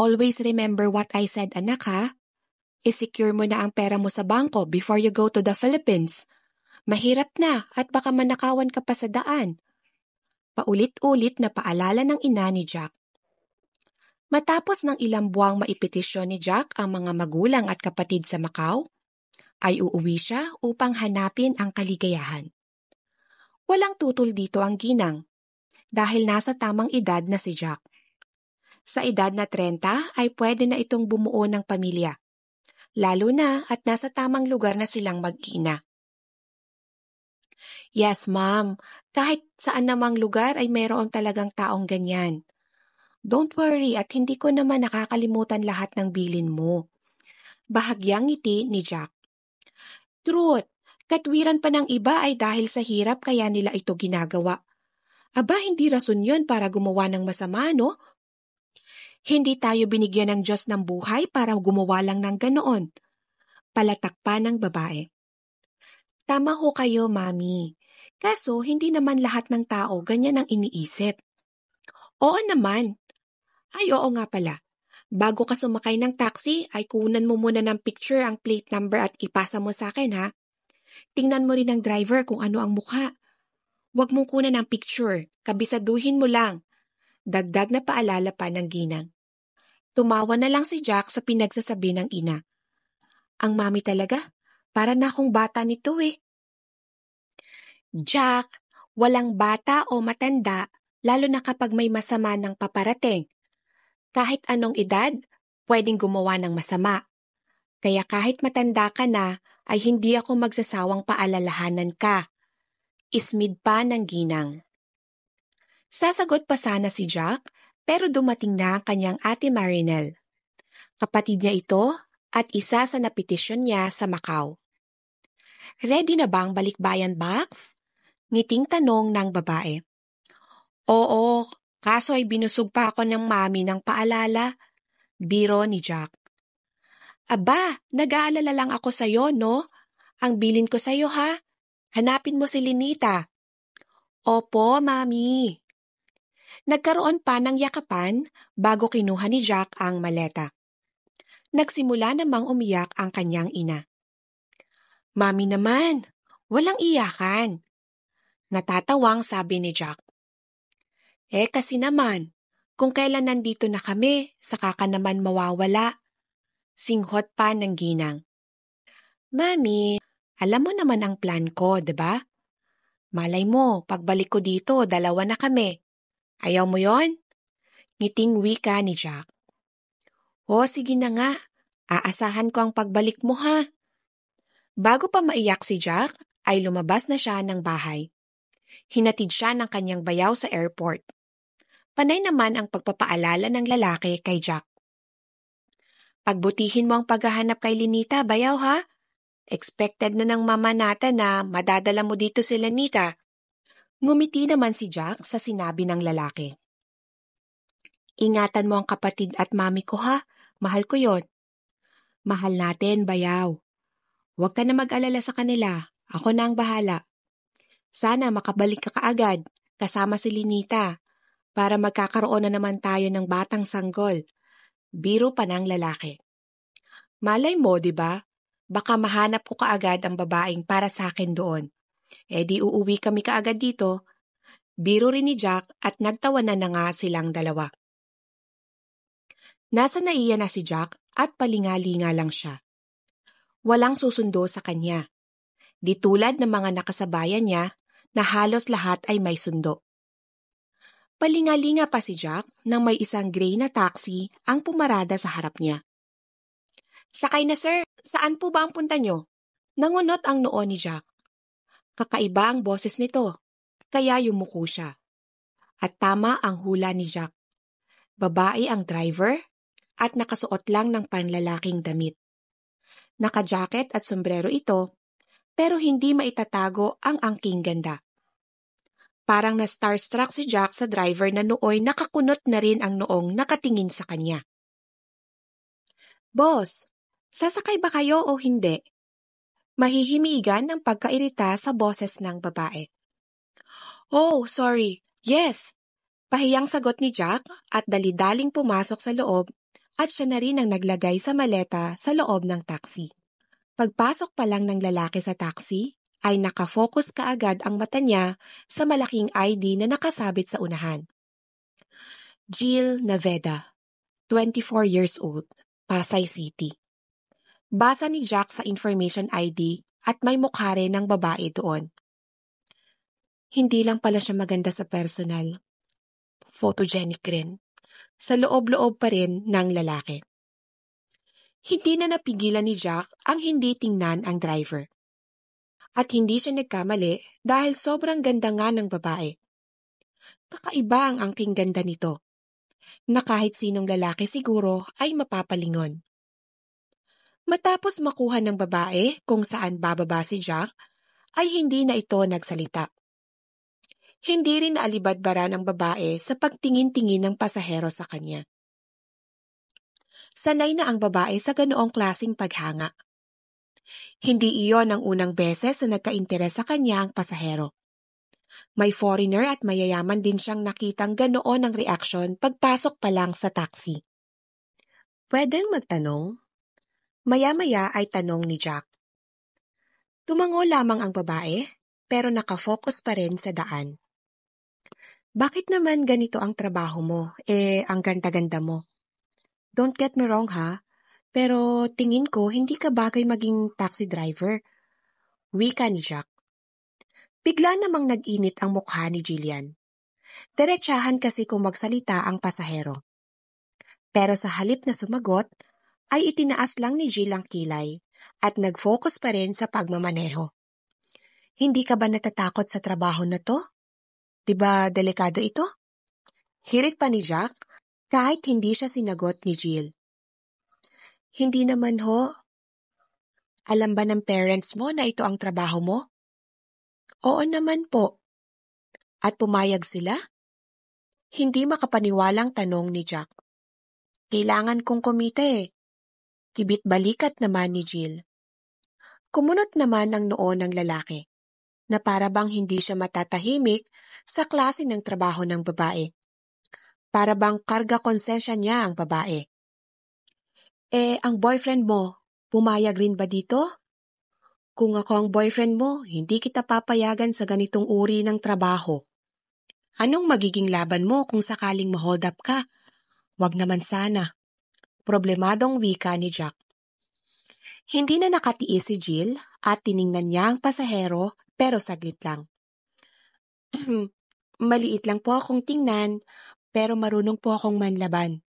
Always remember what I said, anak ha. I-secure mo na ang pera mo sa bangko before you go to the Philippines. Mahirap na at baka manakawan ka pa sa daan. Paulit-ulit na paalala ng ina ni Jack. Matapos ng ilang buwang maipetisyon ni Jack ang mga magulang at kapatid sa Macau, ay uuwi siya upang hanapin ang kaligayahan. Walang tutol dito ang ginang dahil nasa tamang edad na si Jack. Sa edad na 30 ay pwede na itong bumuo ng pamilya, lalo na at nasa tamang lugar na silang mag-ina. Yes, ma'am. Kahit saan namang lugar ay mayroon talagang taong ganyan. Don't worry at hindi ko naman nakakalimutan lahat ng bilin mo. Bahagyang ngiti ni Jack. Truth, katwiran pa ng iba ay dahil sa hirap kaya nila ito ginagawa. Aba, hindi rason yun para gumawa ng masama, no? Hindi tayo binigyan ng Diyos ng buhay para gumawa lang ng ganoon. Palatak pa ng babae. Tama ho kayo, Mami. Kaso, hindi naman lahat ng tao ganyan ang iniisip. Oo naman. Ay, oo nga pala. Bago ka sumakay ng taxi, ay kunan mo muna ng picture ang plate number at ipasa mo sa akin, ha? Tingnan mo rin ang driver kung ano ang mukha. Huwag mong kunan ng picture. Kabisaduhin mo lang. Dagdag na paalala pa ng ginang. Tumawa na lang si Jack sa pinagsasabi ng ina. Ang mami talaga, para na akong bata nito eh. Jack, walang bata o matanda, lalo na kapag may masama ng paparating. Kahit anong edad, pwedeng gumawa ng masama. Kaya kahit matanda ka na, ay hindi ako magsasawang paalalahanan ka. Ismid pa ng ginang. Sasagot pa sana si Jack, pero dumating na ang kanyang ate Marinel. Kapatid niya ito at isa sa napetisyon niya sa Macau. Ready na ba ang balikbayan box? Ngiting tanong ng babae. Oo, kaso ay binusog pa ako ng mami ng paalala. Biro ni Jack. Aba, nag-aalala lang ako sa'yo, no? Ang bilin ko sa'yo, ha? Hanapin mo si Linita. Opo, mami. Nagkaroon pa ng yakapan bago kinuha ni Jack ang maleta. Nagsimula namang umiyak ang kanyang ina. Mami naman, walang iyakan. Natatawang sabi ni Jack. Kasi naman, kung kailan nandito na kami, saka ka naman mawawala. Singhot pa ng ginang. Mami, alam mo naman ang plan ko, diba? Malay mo, pagbalik ko dito, 2 na kami. Ayaw mo yon? Ngiting wika ni Jack. Sige na nga. Aasahan ko ang pagbalik mo, ha? Bago pa maiyak si Jack, ay lumabas na siya ng bahay. Hinatid siya ng kanyang bayaw sa airport. Panay naman ang pagpapaalala ng lalaki kay Jack. Pagbutihin mo ang paghahanap kay Linita, bayaw ha? Expected na ng mama natin na madadala mo dito si Linita. Ngumiti naman si Jack sa sinabi ng lalaki. Ingatan mo ang kapatid at mami ko ha, mahal ko yon. Mahal natin, bayaw. Huwag ka na mag-alala sa kanila, ako na ang bahala. Sana makabalik ka kaagad, kasama si Linita, para magkakaroon na naman tayo ng batang sanggol. Biro pa ng lalaki. Malay mo, di ba? Baka mahanap ko kaagad ang babaeng para sa akin doon. Di uuwi kami kaagad dito. Biro rin ni Jack at nagtawanan na nga silang dalawa. Nasa naiya na si Jack at palingalinga lang siya. Walang susundo sa kanya. Di tulad ng mga nakasabayan niya na halos lahat ay may sundo. Palingalinga pa si Jack nang may isang gray na taxi ang pumarada sa harap niya. Sakay na sir, saan po ba ang punta niyo? Nangunot ang noo ni Jack. Kakaiba ang boses nito, kaya yumuko siya. At tama ang hula ni Jack. Babae ang driver at nakasuot lang ng panlalaking damit. Naka-jacket at sombrero ito, pero hindi maitatago ang angking ganda. Parang na-starstruck si Jack sa driver na nooy nakakunot na rin ang noong nakatingin sa kanya. Boss, sasakay ba kayo o hindi? Mahihimigan ang pagkairita sa boses ng babae. Oh, sorry. Yes. Pahiyang sagot ni Jack at dalidaling pumasok sa loob at siya na rin ang naglagay sa maleta sa loob ng taxi. Pagpasok pa lang ng lalaki sa taxi, ay nakafocus kaagad ang mata niya sa malaking ID na nakasabit sa unahan. Jill Naveda, 24 years old, Pasay City. Basa ni Jack sa information ID at may mukha rin ng babae doon. Hindi lang pala siya maganda sa personal. Photogenic rin. Sa loob-loob pa rin ng lalaki. Hindi na napigilan ni Jack ang hindi tingnan ang driver. At hindi siya nagkamali dahil sobrang ganda nga ng babae. Kakaiba ang angking ganda nito, na kahit sinong lalaki siguro ay mapapalingon. Matapos makuha ng babae kung saan bababa si Jack, ay hindi na ito nagsalita. Hindi rin naalibadbara ng babae sa pagtingin-tingin ng pasahero sa kanya. Sanay na ang babae sa ganoong klasing paghanga. Hindi iyon ang unang beses na nagka-interes sa kanya ang pasahero. May foreigner at mayayaman din siyang nakitang ganoon ang reaksyon pagpasok pa lang sa taxi. Pwedeng magtanong? Maya-maya ay tanong ni Jack. Tumango lamang ang babae, pero nakafocus pa rin sa daan. Bakit naman ganito ang trabaho mo? Ang ganda-ganda mo. Don't get me wrong ha, pero tingin ko hindi ka bagay maging taxi driver. Wika ni Jack. Bigla namang nag-init ang mukha ni Jillian. Diretsahan kasi kung magsalita ang pasahero. Pero sa halip na sumagot, ay itinaas lang ni Jill ang kilay at nag-focus pa rin sa pagmamaneho. Hindi ka ba natatakot sa trabaho na to? Diba delikado ito? Hirit pa ni Jack kahit hindi siya sinagot ni Jill. Hindi naman ho. Alam ba ng parents mo na ito ang trabaho mo? Oo naman po. At pumayag sila? Hindi makapaniwalang tanong ni Jack. Kailangan kong kumita eh. Kibit balikat naman ni Jill. Kumunot naman ang noo ng lalaki, na para bang hindi siya matatahimik sa klase ng trabaho ng babae. Para bang karga konsensya niya ang babae. Ang boyfriend mo, pumayag rin ba dito? Kung ako ang boyfriend mo, hindi kita papayagan sa ganitong uri ng trabaho. Anong magiging laban mo kung sakaling ma-hold up ka? Wag naman sana. Problemadong wika ni Jack. Hindi na nakatiis si Jill at tiningnan niya ang pasahero pero saglit lang. Maliit lang po akong tingnan pero marunong po akong manlaban.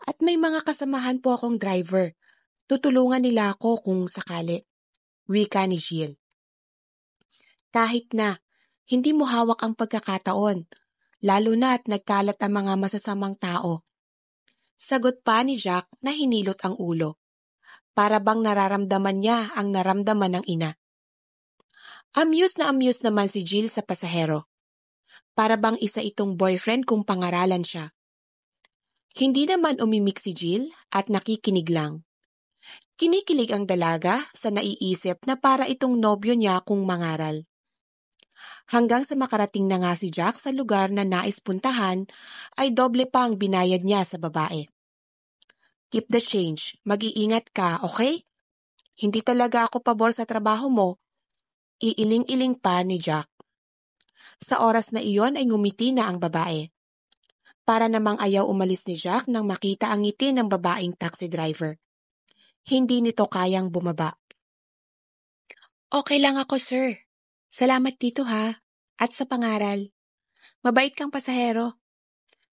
At may mga kasamahan po akong driver. Tutulungan nila ako kung sakali. Wika ni Jill. Kahit na, hindi mo hawak ang pagkakataon, lalo na at nagkalat ang mga masasamang tao. Sagot pa ni Jack na hinilot ang ulo. Para bang nararamdaman niya ang naramdaman ng ina. Amuse naman si Jill sa pasahero. Para bang isa itong boyfriend kung pangaralan siya. Hindi naman umimik si Jill at nakikinig lang. Kinikilig ang dalaga sa naiisip na para itong nobyo niya kung mangaral. Hanggang sa makarating na nga si Jack sa lugar na nais puntahan, ay doble pa ang binayad niya sa babae. Keep the change. Mag-iingat ka, okay? Hindi talaga ako pabor sa trabaho mo. Iiling-iling pa ni Jack. Sa oras na iyon ay ngumiti na ang babae. Para namang ayaw umalis ni Jack nang makita ang ngiti ng babaeng taxi driver. Hindi nito kayang bumaba. Okay lang ako, sir. Salamat dito ha. At sa pangaral. Mabait kang pasahero.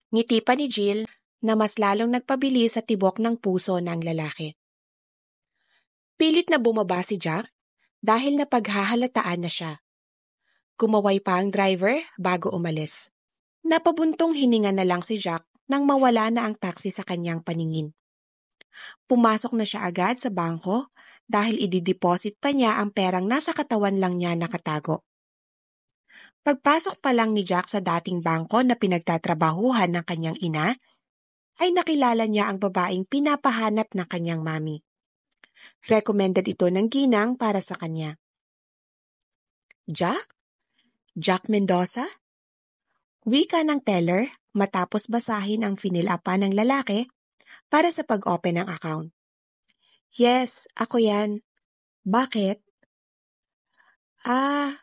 Ngiti pa ni Jill na mas lalong nagpabili sa tibok ng puso ng lalaki. Pilit na bumaba si Jack dahil napaghahalataan na siya. Kumaway pa ang driver bago umalis. Napabuntong hininga na lang si Jack nang mawala na ang taxi sa kanyang paningin. Pumasok na siya agad sa bangko dahil idideposit pa niya ang perang nasa katawan lang niya nakatago. Pagpasok pa lang ni Jack sa dating bangko na pinagtatrabahuhan ng kanyang ina, ay nakilala niya ang babaeng pinapahanap ng kanyang mami. Recommended ito ng ginang para sa kanya. Jack? Jack Mendoza? Wika ng teller matapos basahin ang finilapan ng lalaki para sa pag-open ng account. Yes, ako yan. Bakit? Ah,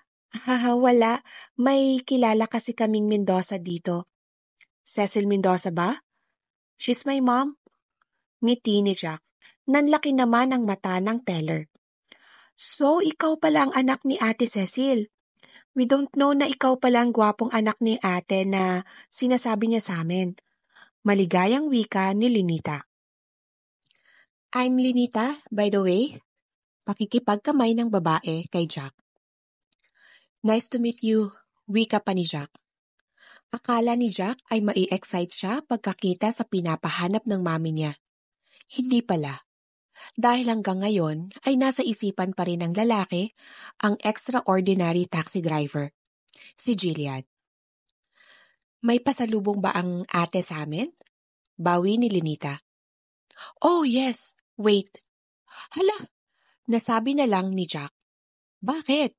wala. May kilala kasi kaming Mendoza dito. Cecil Mendoza ba? She's my mom. Ngiti ni Jack. Nanlaki naman ang mata ng teller. So, ikaw pala ang anak ni Ate Cecil. We don't know na ikaw pala ang gwapong anak ni ate na sinasabi niya sa amin. Maligayang wika ni Linita. I'm Linita, by the way. Pakikipagkamay ng babae kay Jack. Nice to meet you, wika pa ni Jack. Akala ni Jack ay mai-excite siya pagkakita sa pinapahanap ng mami niya. Hindi pala. Dahil hanggang ngayon ay nasa isipan pa rin ng lalaki ang extraordinary taxi driver, si Jillian. May pasalubong ba ang ate sa amin? Bawi ni Linita. Oh yes, wait. Hala, nasabi na lang ni Jack. Bakit?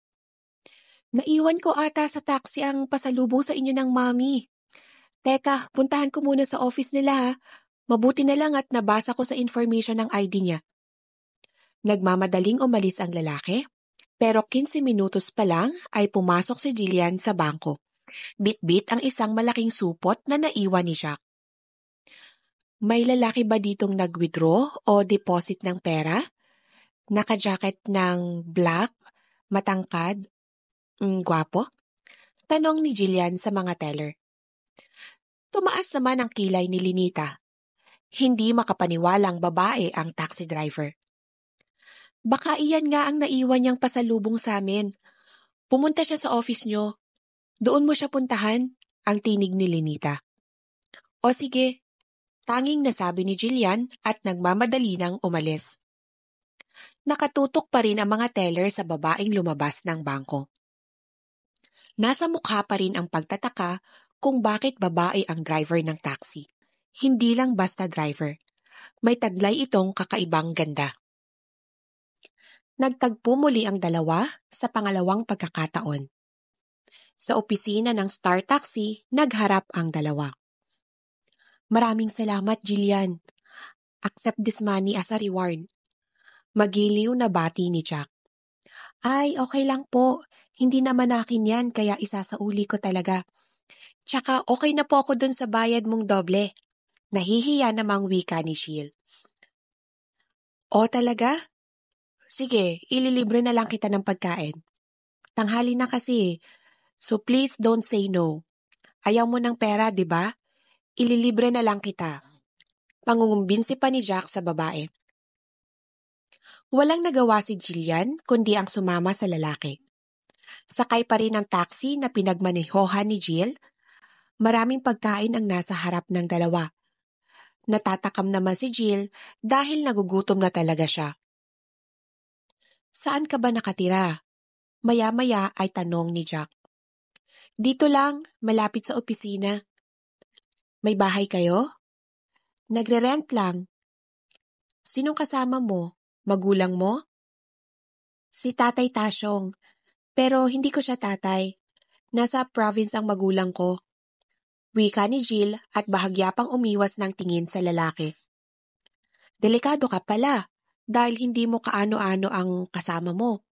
Naiwan ko ata sa taxi ang pasalubong sa inyo ng mami. Teka, puntahan ko muna sa office nila ha. Mabuti na lang at nabasa ko sa information ng ID niya. Nagmamadaling umalis ang lalaki, pero 15 minutos pa lang ay pumasok si Jillian sa bangko. Bit-bit ang isang malaking supot na naiwan ni Jack. May lalaki ba ditong nag-withdraw o deposit ng pera? Naka-jacket ng black, matangkad, gwapo? Tanong ni Jillian sa mga teller. Tumaas naman ang kilay ni Linita. Hindi makapaniwalang babae ang taxi driver. Baka iyan nga ang naiwan niyang pasalubong sa amin. Pumunta siya sa office niyo. Doon mo siya puntahan, ang tinig ni Linita. O sige, tanging nasabi ni Jillian at nagmamadali nang umalis. Nakatutok pa rin ang mga teller sa babaeng lumabas ng bangko. Nasa mukha pa rin ang pagtataka kung bakit babae ang driver ng taxi. Hindi lang basta driver. May taglay itong kakaibang ganda. Nagtagpo muli ang dalawa sa pangalawang pagkakataon. Sa opisina ng Star Taxi, nagharap ang dalawa. Maraming salamat, Jillian. Accept this money as a reward. Magiliw na bati ni Jack. Ay, okay lang po. Hindi naman akin yan, kaya isasauli ko talaga. Tsaka okay na po ako dun sa bayad mong doble. Nahihiya namang wika ni Sheil. O talaga? Sige, ililibre na lang kita ng pagkain. Tanghali na kasi, so please don't say no. Ayaw mo ng pera, di ba? Ililibre na lang kita. Pangungumbinsi pa ni Jack sa babae. Walang nagawa si Jillian kundi ang sumama sa lalaki. Sakay pa rin ang taxi na pinagmanehohan ni Jill. Maraming pagkain ang nasa harap ng dalawa. Natatakam naman si Jill dahil nagugutom na talaga siya. Saan ka ba nakatira? Maya-maya ay tanong ni Jack. Dito lang, malapit sa opisina. May bahay kayo? Nagre-rent lang. Sinong kasama mo? Magulang mo? Si Tatay Tasyong. Pero hindi ko siya tatay. Nasa province ang magulang ko. Wika ni Jill at bahagya pang umiwas ng tingin sa lalaki. Delikado ka pala dahil hindi mo kaano-ano ang kasama mo.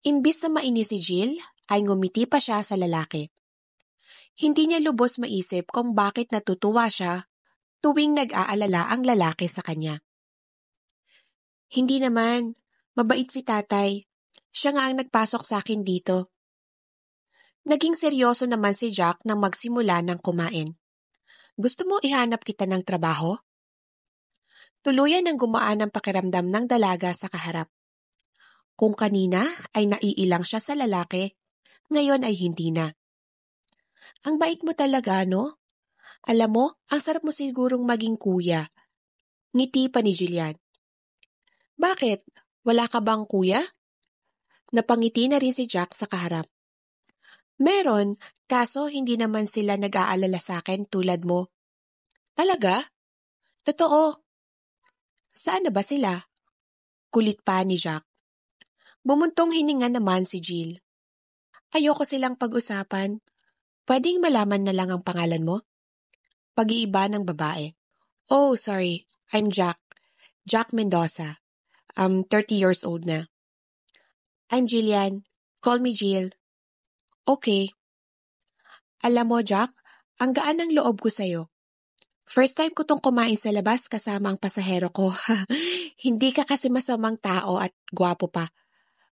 Imbis na mainis si Jill, ay ngumiti pa siya sa lalaki. Hindi niya lubos maisip kung bakit natutuwa siya tuwing nag-aalala ang lalaki sa kanya. Hindi naman, mabait si tatay. Siya nga ang nagpasok sa akin dito. Naging seryoso naman si Jack nang magsimula ng kumain. Gusto mo ihanap kita ng trabaho? Tuluyan ang gumaan ang pakiramdam ng dalaga sa kaharap. Kung kanina ay naiilang siya sa lalaki, ngayon ay hindi na. Ang bait mo talaga, no? Alam mo, ang sarap mo sigurong maging kuya. Ngiti pa ni Jillian. Bakit? Wala ka bang kuya? Napangiti na rin si Jack sa kaharap. Meron, kaso hindi naman sila nag-aalala sa akin tulad mo. Talaga? Totoo. Saan na ba sila? Kulit pa ni Jack. Bumuntong hininga naman si Jill. Ayoko silang pag-usapan. Pwedeng malaman na lang ang pangalan mo? Pag-iiba ng babae. Oh, sorry. I'm Jack. Jack Mendoza. I'm 30 years old na. I'm Jillian. Call me Jill. Okay. Alam mo, Jack, ang gaan ng loob ko sa'yo. First time ko tong kumain sa labas kasama ang pasahero ko. Hindi ka kasi masamang tao at gwapo pa.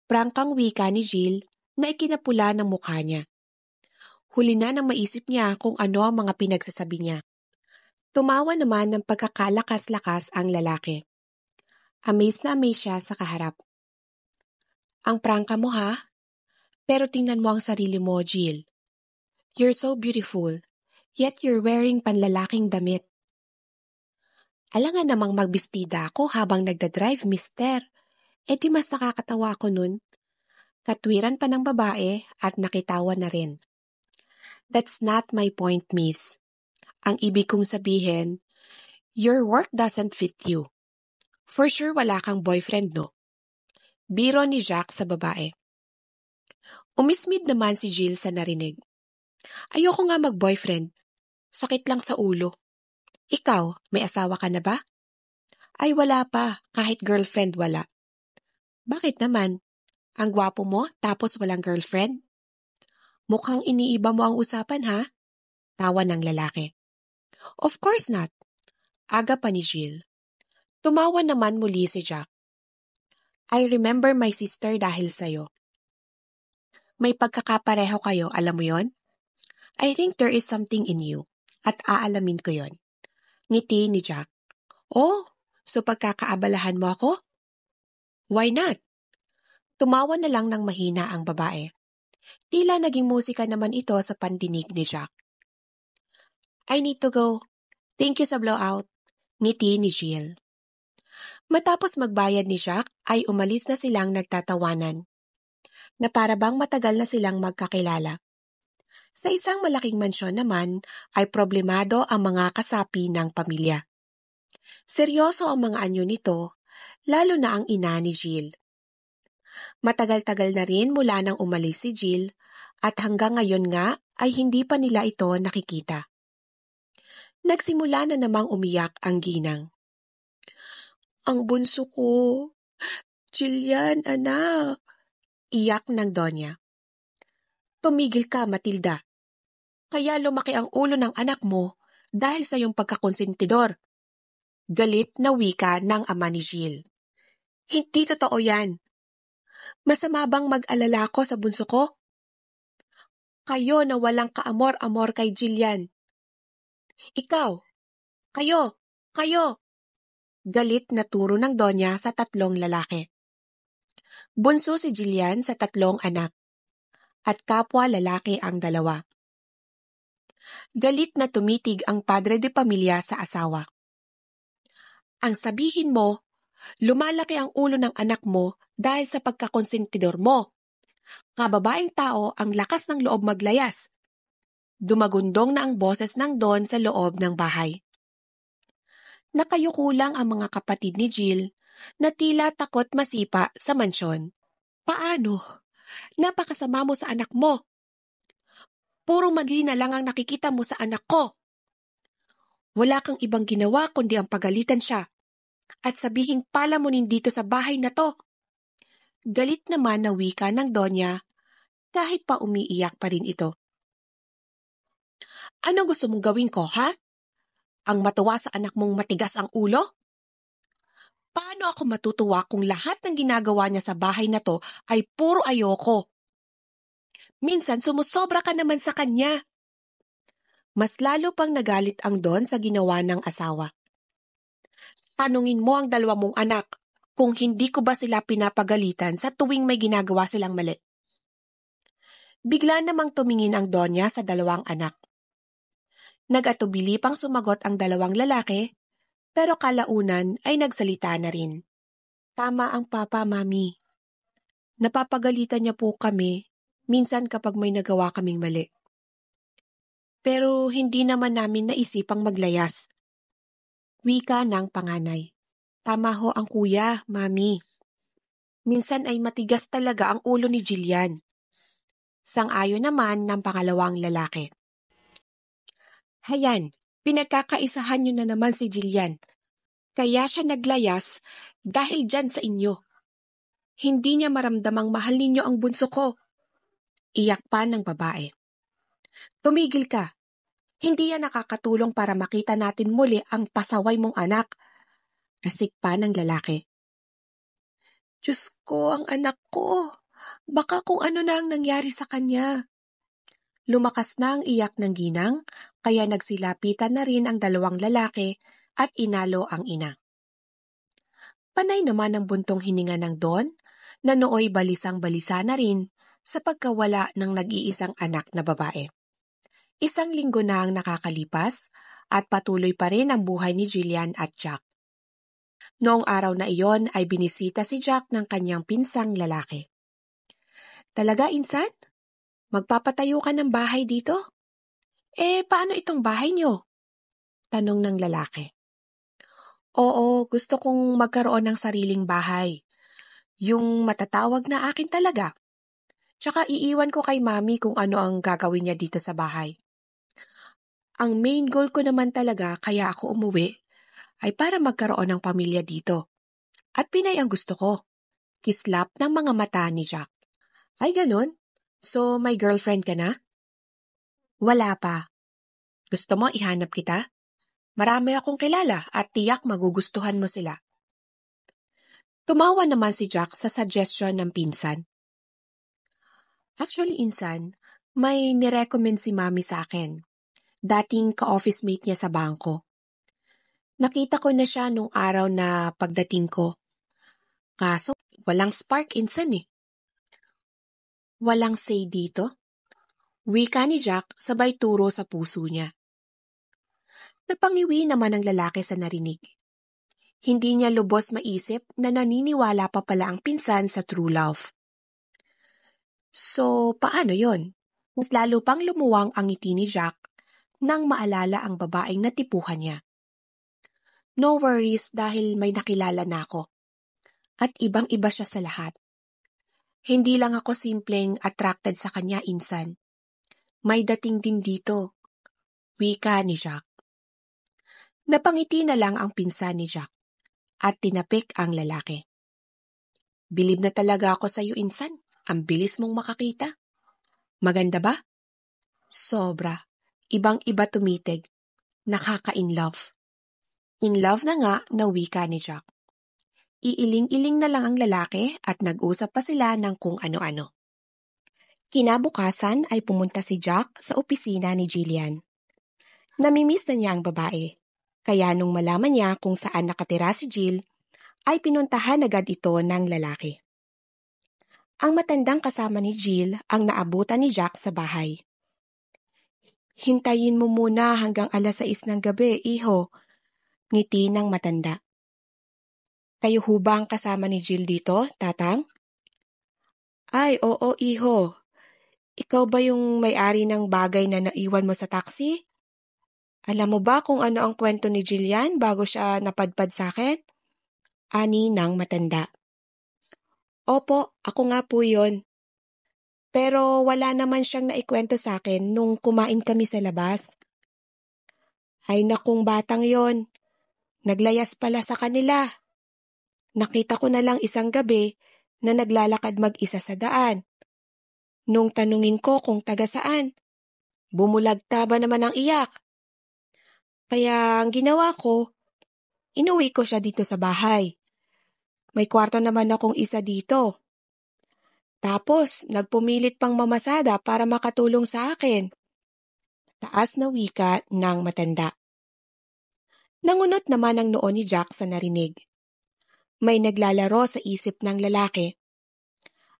Prangkang wika ni Jill na ikinapula ng mukha niya. Huli na nang maisip niya kung ano ang mga pinagsasabi niya. Tumawa naman ng pagkakalakas-lakas ang lalaki. Amazed na amazed siya sa kaharap. Ang prangka mo ha? Pero tingnan mo ang sarili mo, Jill. You're so beautiful, yet you're wearing panlalaking damit. Alangan namang magbistida ako habang nagdadrive, mister. E di mas nakakatawa ako nun. Katwiran pa ng babae at nakitawa na rin. That's not my point, miss. Ang ibig kong sabihin, your work doesn't fit you. For sure wala kang boyfriend, no? Biro ni Jack sa babae. Umismid naman si Jill sa narinig. Ayoko nga mag-boyfriend. Sakit lang sa ulo. Ikaw, may asawa ka na ba? Ay wala pa, kahit girlfriend wala. Bakit naman? Ang gwapo mo tapos walang girlfriend? Mukhang iniiba mo ang usapan ha? Tawa ng lalaki. Of course not. Aga pa ni Jill. Tumawa naman muli si Jack. I remember my sister dahil sa'yo. May pagkakapareho kayo, alam mo yon? I think there is something in you. At aalamin ko yon. Ngiti ni Jack. Oh, so pagkakaabalahan mo ako? Why not? Tumawa na lang ng mahina ang babae. Tila naging musika naman ito sa pandinig ni Jack. I need to go. Thank you sa blowout. Ngiti ni Jill. Matapos magbayad ni Jack ay umalis na silang nagtatawanan. Na para bang matagal na silang magkakilala. Sa isang malaking mansyon naman ay problemado ang mga kasapi ng pamilya. Seryoso ang mga anyo nito, lalo na ang ina ni Jill. Matagal-tagal na rin mula nang umalis si Jill at hanggang ngayon nga ay hindi pa nila ito nakikita. Nagsimula na namang umiyak ang ginang. Ang bunso ko. Jillian, anak. Iyak ng Donya. Tumigil ka, Matilda. Kaya lumaki ang ulo ng anak mo dahil sa iyong pagkakonsentidor. Galit na wika ng ama ni Jill. Hindi totoo yan. Masama bang mag-alala ko sa bunso ko? Kayo na walang kaamor-amor kay Jillian. Ikaw, kayo. Galit na turo ng Donya sa tatlong lalaki. Bunso si Jillian sa tatlong anak. At kapwa lalaki ang dalawa. Galit na tumitig ang padre de pamilya sa asawa. Ang sabihin mo, lumalaki ang ulo ng anak mo dahil sa pagkakonsentidor mo. Kababaeng tao ang lakas ng loob maglayas. Dumagundong na ang boses ng Don sa loob ng bahay. Nakayuko lang ang mga kapatid ni Jill na tila takot masipa sa mansyon. Paano? Napakasama mo sa anak mo. Puro mali na lang ang nakikita mo sa anak ko. Wala kang ibang ginawa kundi ang pagalitan siya at sabihing palamunin dito sa bahay na to. Galit naman na wika ng Donya kahit pa umiiyak pa rin ito. Ano gusto mong gawin ko, ha? Ang matuwa sa anak mong matigas ang ulo? Paano ako matutuwa kung lahat ng ginagawa niya sa bahay na to ay puro ayoko? Minsan sumusobra ka naman sa kanya. Mas lalo pang nagalit ang Don sa ginawa ng asawa. Tanungin mo ang dalawa mong anak kung hindi ko ba sila pinapagalitan sa tuwing may ginagawa silang mali. Bigla namang tumingin ang Donya sa dalawang anak. Nag-atubili pang sumagot ang dalawang lalaki, pero kalaunan ay nagsalita na rin. Tama ang papa, mami. Napapagalitan niya po kami, minsan kapag may nagawa kaming mali. Pero hindi naman namin naisipang maglayas. Wika ng panganay. Tama ho ang kuya, mami. Minsan ay matigas talaga ang ulo ni Jillian. Sang-ayon naman ng pangalawang lalaki. Hayan, Pinagkakaisahan niyo na naman si Jillian. Kaya siya naglayas dahil dyan sa inyo. Hindi niya maramdamang mahal ninyo ang bunso ko. Iyak pa ng babae. Tumigil ka. Hindi yan nakakatulong para makita natin muli ang pasaway mong anak. Asik pa ng lalaki. Diyos ko, ang anak ko. Baka kung ano na ang nangyari sa kanya. Lumakas na ang iyak ng ginang, kaya nagsilapitan na rin ang dalawang lalaki at inalo ang ina. Panay naman ang buntong hininga ng Don, na nooy balisang-balisa na rin sa pagkawala ng nag-iisang anak na babae. 1 linggo na ang nakakalipas at patuloy pa rin ang buhay ni Jillian at Jack. Noong araw na iyon ay binisita si Jack ng kanyang pinsang lalaki. Talaga, insan? Magpapatayo ka ng bahay dito? Paano itong bahay niyo? Tanong ng lalaki. Oo, gusto kong magkaroon ng sariling bahay. Yung matatawag na akin talaga. Tsaka iiwan ko kay mami kung ano ang gagawin niya dito sa bahay. Ang main goal ko naman talaga kaya ako umuwi ay para magkaroon ng pamilya dito. At Pinay ang gusto ko. Kislap ng mga mata ni Jack. Ay ganun? So may girlfriend ka na? Wala pa. Gusto mo ihanap kita? Marami akong kilala at tiyak magugustuhan mo sila. Tumawa naman si Jack sa suggestion ng pinsan. Actually, insan, may nirecommend si mami sa akin. Dating ka-office mate niya sa bangko. Nakita ko na siya nung araw na pagdating ko. Kaso, walang spark insan eh. Walang say dito? Wika ni Jack sabay turo sa puso niya. Napangiwi naman ang lalaki sa narinig. Hindi niya lubos maisip na naniniwala pa pala ang pinsan sa true love. So, paano yon? Mas lalo pang lumuwang ang ngiti ni Jack nang maalala ang babaeng natipuhan niya. No worries dahil may nakilala na ako. At ibang-iba siya sa lahat. Hindi lang ako simpleng attracted sa kanya, insan. May dating din dito. Wika ni Jack. Napangiti na lang ang pinsan ni Jack at tinapik ang lalaki. Bilib na talaga ako sa iyo, insan. Ang bilis mong makakita. Maganda ba? Sobra. Ibang-iba tumitig. Nakaka-in love. In love na nga na wika ni Jack. Iiling-iling na lang ang lalaki at nag-usap pa sila ng kung ano-ano. Kinabukasan ay pumunta si Jack sa opisina ni Jillian. Namimiss na niya ang babae. Kaya nung malaman niya kung saan nakatira si Jill, ay pinuntahan agad ito ng lalaki. Ang matandang kasama ni Jill ang naabutan ni Jack sa bahay. Hintayin mo muna hanggang 6:00 ng gabi, iho. Ngiti ng matanda. Kayo ho ba ang kasama ni Jill dito, tatang? Ay, oo, iho. Ikaw ba yung may-ari ng bagay na naiwan mo sa taxi? Alam mo ba kung ano ang kwento ni Jillian bago siya napadpad sa akin? Ani ng matanda. Opo, ako nga po yun. Pero wala naman siyang naikwento sa akin nung kumain kami sa labas. Ay nakung batang yon. Naglayas pala sa kanila. Nakita ko na lang isang gabi na naglalakad mag-isa sa daan. Nung tanungin ko kung taga saan, bumulagta ba naman ang iyak? Kaya ang ginawa ko, inuwi ko siya dito sa bahay. May kwarto naman akong isa dito. Tapos, nagpumilit pang mamasada para makatulong sa akin. Taas na wika ng matanda. Nangunot naman ang noo ni Jack sa narinig. May naglalaro sa isip ng lalaki.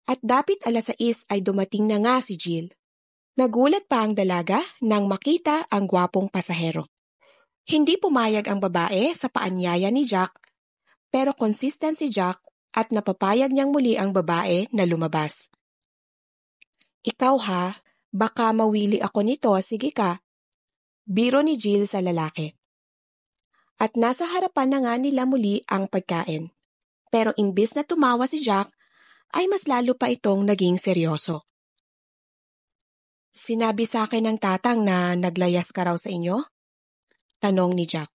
At dapit 6:00 ay dumating na nga si Jill. Nagulat pa ang dalaga nang makita ang gwapong pasahero. Hindi pumayag ang babae sa paanyaya ni Jack, pero consistent si Jack at napapayag niyang muli ang babae na lumabas. Ikaw ha, baka mawili ako nito, sige ka. Biro ni Jill sa lalaki. At nasa harapan na nga nila muli ang pagkain. Pero imbis na tumawa si Jack, ay mas lalo pa itong naging seryoso. Sinabi sa akin ng tatang na naglayas ka raw sa inyo? Tanong ni Jack.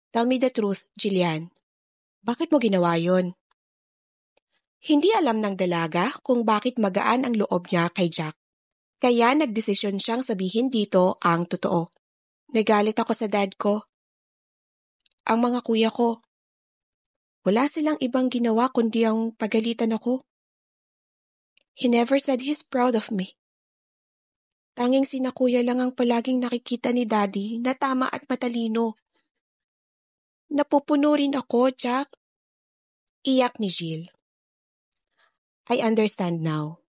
Tell me the truth, Jillian. Bakit mo ginawa yon? Hindi alam ng dalaga kung bakit magaan ang loob niya kay Jack. Kaya nagdesisyon siyang sabihin dito ang totoo. Nagalit ako sa dad ko. Ang mga kuya ko. Wala silang ibang ginawa kundi ang pagalitan ako. He never said he's proud of me. Tanging sina kuya lang ang palaging nakikita ni daddy na tama at matalino. Napupuno rin ako, Jack. Iyak ni Jill. I understand now.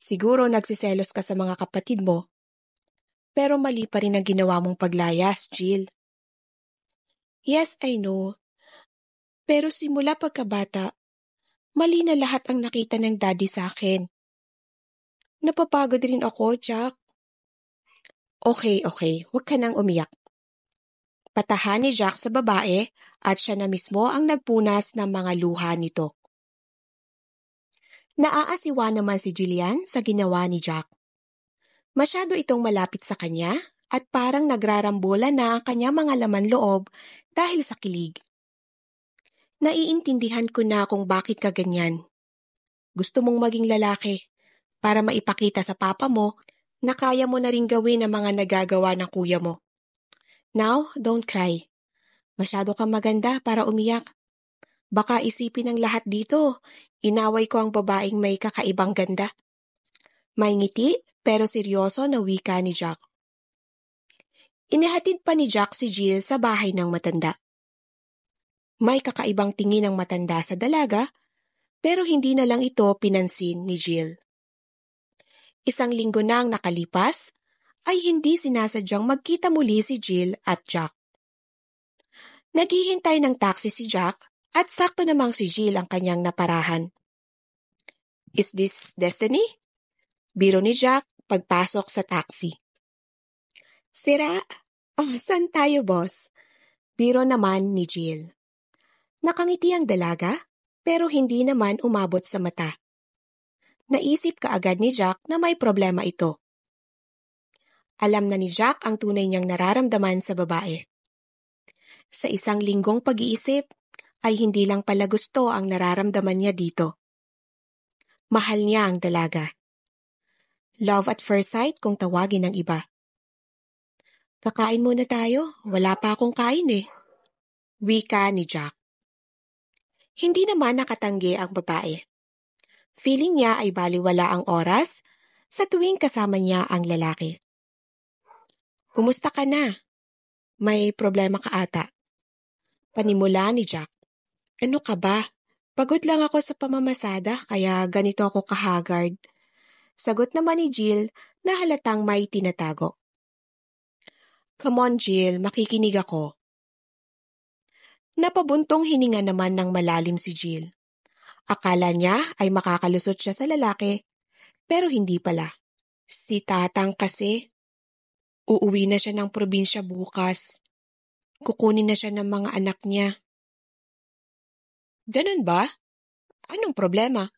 Siguro nagsiselos ka sa mga kapatid mo. Pero mali pa rin ang ginawa mong paglayas, Jill. Yes, I know. Pero simula pagkabata, mali na lahat ang nakita ng daddy sa akin. Napapagod rin ako, Jack. Okay. Huwag ka nang umiyak. Patahan ni Jack sa babae at siya na mismo ang nagpunas ng mga luha nito. Naaasiwa naman si Jillian sa ginawa ni Jack. Masyado itong malapit sa kanya at parang nagrarambola na ang kanya mga laman loob dahil sa kilig. Naiintindihan ko na kung bakit ka ganyan. Gusto mong maging lalaki para maipakita sa papa mo na kaya mo na rin gawin ang mga nagagawa ng kuya mo. Now, don't cry. Masyado kang maganda para umiyak. Baka isipin ng lahat dito, inaway ko ang babaeng may kakaibang ganda. May ngiti pero seryoso na wika ni Jack. Inihatid pa ni Jack si Jill sa bahay ng matanda. May kakaibang tingin ng matanda sa dalaga pero hindi na lang ito pinansin ni Jill. Isang linggo na ang nakalipas ay hindi sinasadyang magkita muli si Jill at Jack. Naghihintay ng taxi si Jack at sakto namang si Jill ang kanyang naparahan. Is this destiny? Biro ni Jack pagpasok sa taxi. Sira? Saan tayo, boss? Biro naman ni Jill. Nakangiti ang dalaga pero hindi naman umabot sa mata. Naisip kaagad ni Jack na may problema ito. Alam na ni Jack ang tunay niyang nararamdaman sa babae. Sa isang linggong pag-iisip, ay hindi lang pala gusto ang nararamdaman niya dito. Mahal niya ang dalaga. Love at first sight kung tawagin ng iba. Kakain muna tayo, wala pa akong kain eh. Wika ni Jack. Hindi naman nakatanggi ang babae. Feeling niya ay baliwala ang oras sa tuwing kasama niya ang lalaki. Kumusta ka na? May problema ka ata. Panimula ni Jack. Ano ka ba? Pagod lang ako sa pamamasada kaya ganito ako kahagard. Sagot naman ni Jill na halatang may tinatago. Come on Jill, makikinig ako. Napabuntong hininga naman ng malalim si Jill. Akala niya ay makakalusot siya sa lalaki, pero hindi pala. Si Tatang kasi, uuwi na siya ng probinsya bukas. Kukunin na siya ng mga anak niya. Ganun ba? Anong problema?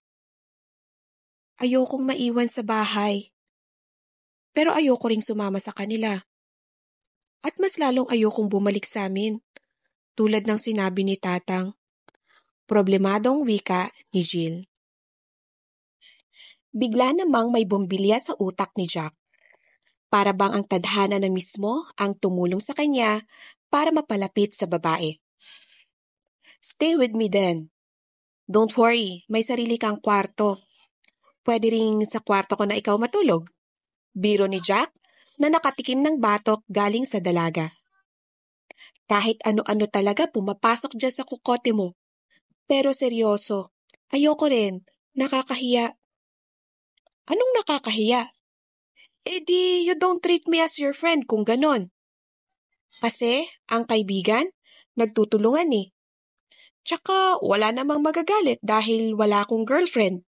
Ayokong maiwan sa bahay. Pero ayoko ring sumama sa kanila. At mas lalong ayokong bumalik sa amin, tulad ng sinabi ni Tatang. Problemadong wika ni Jill. Bigla namang may bumbilya sa utak ni Jack. Para bang ang tadhana na mismo ang tumulong sa kanya para mapalapit sa babae. Stay with me then. Don't worry, may sarili kang kwarto. Pwede ring sa kwarto ko na ikaw matulog. Biro ni Jack na nakatikim ng batok galing sa dalaga. Kahit ano-ano talaga pumapasok dyan sa kukote mo. Pero seryoso, ayoko rin, nakakahiya. Anong nakakahiya? Di you don't treat me as your friend kung ganon. Kasi ang kaibigan, nagtutulungan eh. Tsaka wala namang magagalit dahil wala akong girlfriend.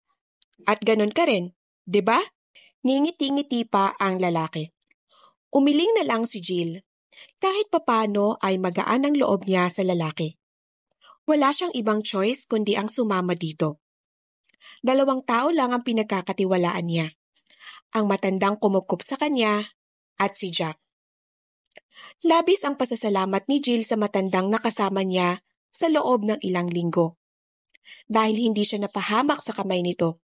At ganon ka rin, 'di ba? Ngingiti-ngiti pa ang lalaki. Umiling na lang si Jill. Kahit papano ay magaan ang loob niya sa lalaki. Wala siyang ibang choice kundi ang sumama dito. 2 tao lang ang pinagkakatiwalaan niya. Ang matandang kumukup sa kanya at si Jack. Labis ang pasasalamat ni Jill sa matandang nakasama niya sa loob ng ilang linggo dahil hindi siya napahamak sa kamay nito.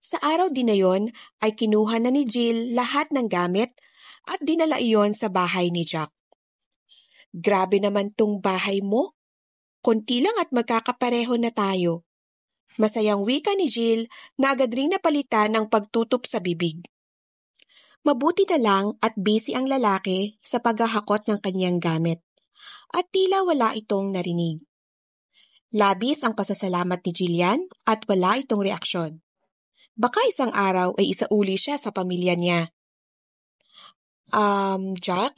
Sa araw din na yon ay kinuha na ni Jill lahat ng gamit at dinala iyon sa bahay ni Jack. Grabe naman tong bahay mo. Konti lang at magkakapareho na tayo. Masayang wika ni Jill na agad ring napalitan ng pagtutup sa bibig. Mabuti na lang at busy ang lalaki sa paghahakot ng kanyang gamit at tila wala itong narinig. Labis ang pasasalamat ni Jillian at wala itong reaksyon. Baka isang araw ay isauli siya sa pamilya niya. Jack?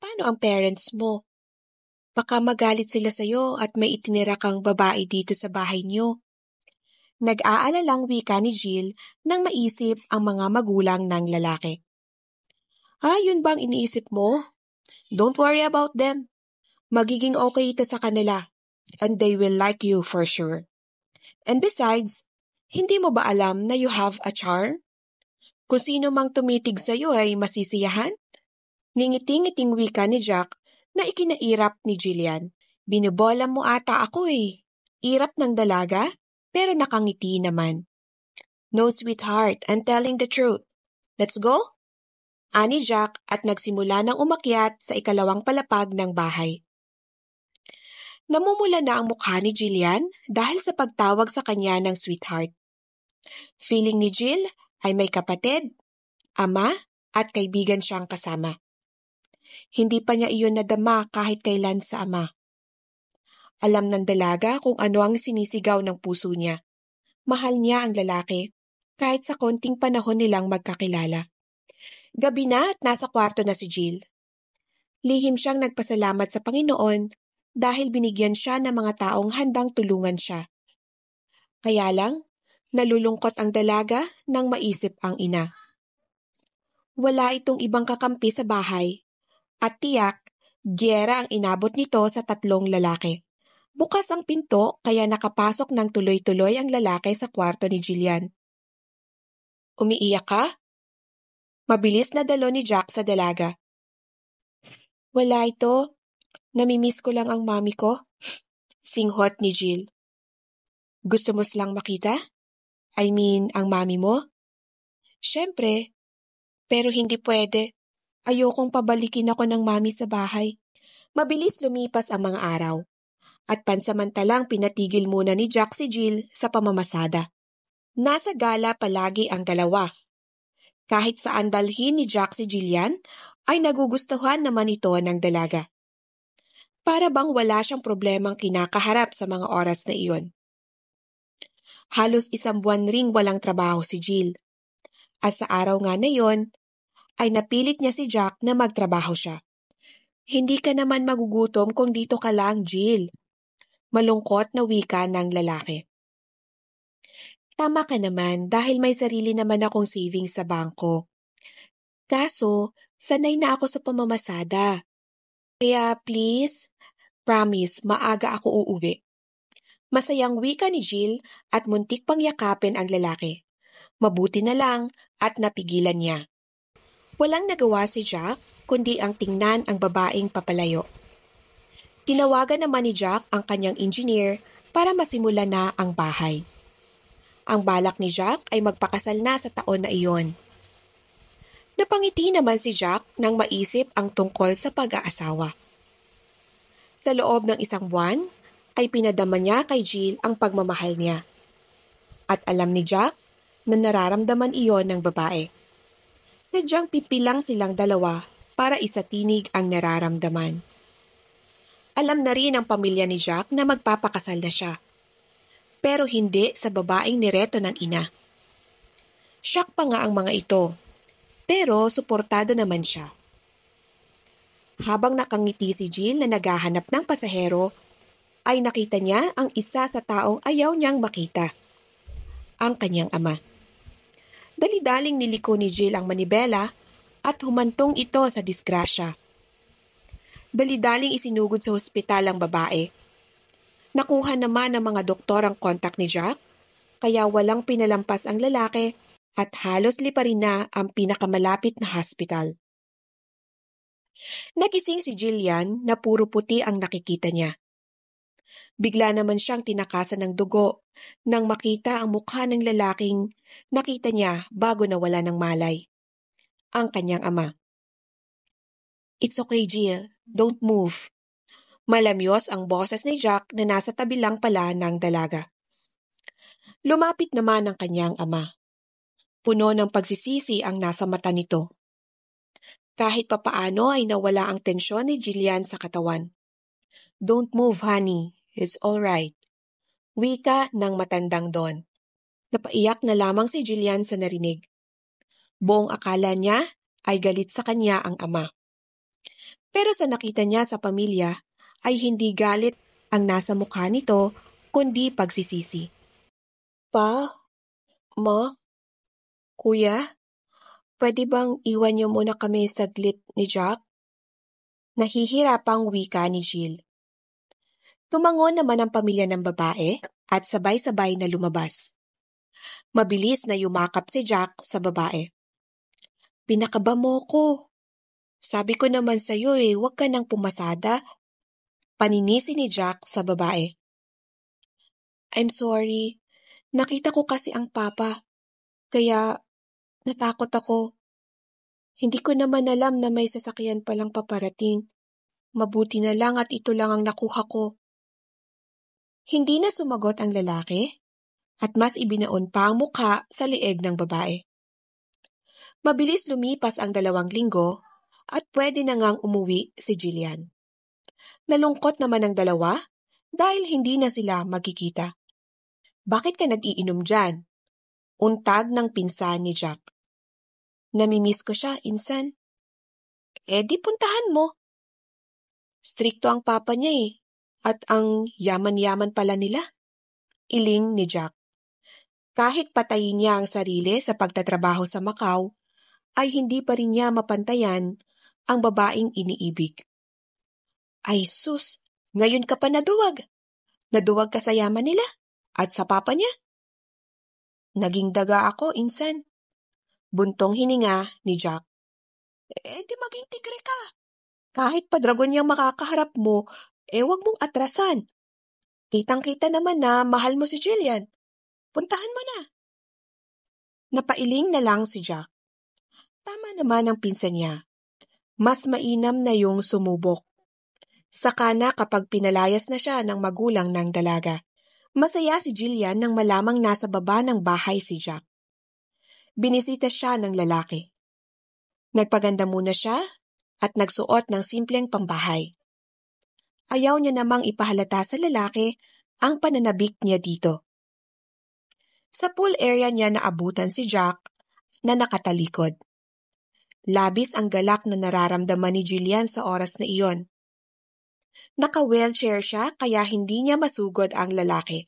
Paano ang parents mo? Baka magalit sila sa'yo at may itinira kang babae dito sa bahay niyo. Nag-aalalang wika ni Jill nang maisip ang mga magulang ng lalaki. Yun bang iniisip mo? Don't worry about them. Magiging okay ito sa kanila and they will like you for sure. And besides, hindi mo ba alam na you have a charm? Kung sino mang tumitig sa'yo ay masisiyahan? Ngingiti-ngiting wika ni Jack na ikinairap ni Jillian. Binubola mo ata ako eh. Irap ng dalaga, pero nakangiti naman. No, sweetheart, I'm telling the truth. Let's go? Ani Jack at nagsimula ng umakyat sa ikalawang palapag ng bahay. Namumula na ang mukha ni Jillian dahil sa pagtawag sa kanya ng sweetheart. Feeling ni Jill ay may kapatid, ama at kaibigan siyang kasama. Hindi pa niya iyon nadama kahit kailan sa ama. Alam ng dalaga kung ano ang sinisigaw ng puso niya. Mahal niya ang lalaki, kahit sa konting panahon nilang magkakilala. Gabi na at nasa kwarto na si Jill. Lihim siyang nagpasalamat sa Panginoon dahil binigyan siya ng mga taong handang tulungan siya. Kaya lang, nalulungkot ang dalaga nang maisip ang ina. Wala itong ibang kakampi sa bahay. At tiyak, giyera ang inabot nito sa tatlong lalaki. Bukas ang pinto kaya nakapasok ng tuloy-tuloy ang lalaki sa kwarto ni Jillian. Umiiyak ka? Mabilis na dalo ni Jack sa dalaga. Wala ito. Namimiss ko lang ang mami ko. Singhot ni Jill. Gusto mo silang makita? I mean, ang mami mo? Siyempre. Pero hindi pwede. Ayokong pabalikin ako ng mami sa bahay. Mabilis lumipas ang mga araw. At pansamantalang pinatigil muna ni Jack si Jill sa pamamasada. Nasa gala palagi ang dalawa. Kahit saan dalhin ni Jack si Jillian, ay nagugustuhan naman ito ng dalaga. Para bang wala siyang problemang kinakaharap sa mga oras na iyon. Halos 1 buwan ring walang trabaho si Jill. At sa araw nga na iyon, ay napilit niya si Jack na magtrabaho siya. Hindi ka naman magugutom kung dito ka lang, Jill. Malungkot na wika ng lalaki. Tama ka naman dahil may sarili naman akong savings sa bangko. Kaso, sanay na ako sa pamamasada. Kaya please, promise, maaga ako uuwi. Masayang wika ni Jill at muntik pang yakapin ang lalaki. Mabuti na lang at napigilan niya. Walang nagawa si Jack kundi ang tingnan ang babaeng papalayo. Tinawagan naman ni Jack ang kanyang engineer para masimula na ang bahay. Ang balak ni Jack ay magpakasal na sa taon na iyon. Napangiti naman si Jack nang maisip ang tungkol sa pag-aasawa. Sa loob ng 1 buwan, ay pinadama niya kay Jill ang pagmamahal niya. At alam ni Jack na nararamdaman iyon ng babae. Sadyang pipilang silang dalawa para isatinig ang nararamdaman. Alam na rin ang pamilya ni Jack na magpapakasal na siya. Pero hindi sa babaeng nireto ng ina. Shock pa nga ang mga ito, pero suportado naman siya. Habang nakangiti si Jill na naghahanap ng pasahero, ay nakita niya ang isa sa taong ayaw niyang makita. Ang kanyang ama. Dali-daling niliko ni Jill ang manibela at humantong ito sa disgrasya. Dali-daling isinugod sa hospital ang babae. Nakuha naman ng mga doktor ang kontak ni Jack, kaya walang pinalampas ang lalaki at halos liparin na ang pinakamalapit na hospital. Nagising si Jillian na puro puti ang nakikita niya. Bigla naman siyang tinakasan ng dugo nang makita ang mukha ng lalaking nakita niya bago nawala ng malay. Ang kanyang ama. "It's okay, Jill. Don't move." Malamyos ang boses ni Jack na nasa tabi lang pala ng dalaga. Lumapit naman ang kanyang ama. Puno ng pagsisisi ang nasa mata nito. Kahit papaano ay nawala ang tensyon ni Jillian sa katawan. "Don't move, honey. It's all right." Wika ng matandang Don. Napaiyak na lamang si Jillian sa narinig. Buong akala niya ay galit sa kanya ang ama. Pero sa nakita niya sa pamilya ay hindi galit ang nasa mukha nito kundi pagsisisi. "Pa, Ma, Kuya, pwede bang iwan niyo muna kami saglit ni Jack?" Nahihirapang wika ni Jill. Tumango naman ang pamilya ng babae at sabay-sabay na lumabas. Mabilis na yumakap si Jack sa babae. "Pinakaba mo ko. Sabi ko naman sa'yo huwag ka nang pumasada." Paninisi ni Jack sa babae. "I'm sorry. Nakita ko kasi ang papa. Kaya natakot ako. Hindi ko naman alam na may sasakyan palang paparating. Mabuti na lang at ito lang ang nakuha ko." Hindi na sumagot ang lalaki at mas ibinaon pa ang mukha sa leeg ng babae. Mabilis lumipas ang 2 linggo at pwede na ngang umuwi si Jillian. Nalungkot naman ang dalawa dahil hindi na sila magkikita. "Bakit ka nag-iinom dyan?" Untag ng pinsan ni Jack. "Namimiss ko siya, insan." Di puntahan mo." Strikto ang papa niya at ang yaman-yaman pala nila. Iling ni Jack. Kahit patayin niya ang sarili sa pagtatrabaho sa Macau, ay hindi pa rin niya mapantayan ang babaeng iniibig. "Ay sus, ngayon ka pa naduwag. Naduwag ka sa yaman nila at sa papa niya." "Naging daga ako, insan." Buntong hininga ni Jack. Di maging tigre ka. Kahit pa dragon niyang makakaharap mo, wag mong atrasan. Kitang-kita naman na mahal mo si Jillian. Puntahan mo na." Napailing na lang si Jack. Tama naman ang pinsan niya. Mas mainam na yung sumubok. Saka na kapag pinalayas na siya ng magulang ng dalaga. Masaya si Jillian nang malamang nasa baba ng bahay si Jack. Binisita siya ng lalaki. Nagpaganda muna siya at nagsuot ng simpleng pambahay. Ayaw niya namang ipahalata sa lalaki ang pananabik niya dito. Sa pool area niya naabutan si Jack na nakatalikod. Labis ang galak na nararamdaman ni Jillian sa oras na iyon. Naka-wheelchair siya kaya hindi niya masugod ang lalaki.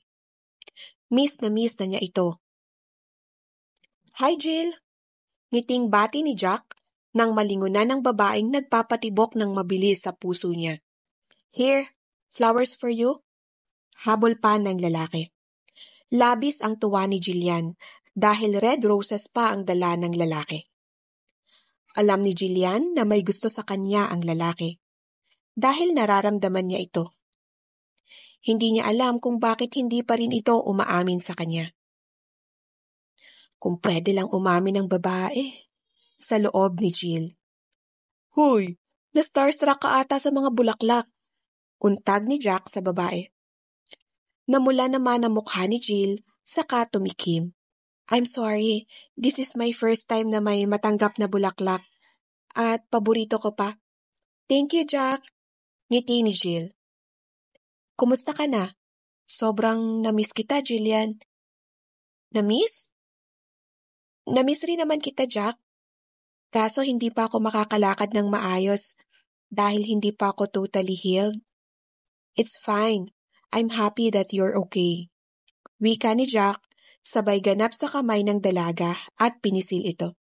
Miss na niya ito. "Hi, Jill!" Ngiting bati ni Jack nang malingunan ng babaeng nagpapatibok ng mabilis sa puso niya. "Here, flowers for you." Habol pa ng lalaki. Labis ang tuwa ni Jillian dahil red roses pa ang dala ng lalaki. Alam ni Jillian na may gusto sa kanya ang lalaki dahil nararamdaman niya ito. Hindi niya alam kung bakit hindi pa rin ito umaamin sa kanya. Kung pwede lang umamin ng babae, sa loob ni Jill. "Hoy, na-starstruck ka ata sa mga bulaklak." Untag ni Jack sa babae. Namula naman ang mukha ni Jill, saka tumikim. "I'm sorry, this is my first time na may matanggap na bulaklak. At paborito ko pa." "Thank you, Jack." Ngiti ni Jill. "Kumusta ka na? Sobrang namiss kita, Jillian." "Namiss? Namiss rin naman kita, Jack. Kaso hindi pa ako makakalakad ng maayos dahil hindi pa ako totally healed." "It's fine. I'm happy that you're okay." Wika ni Jack, sabay ganap sa kamay ng dalaga at pinisil ito.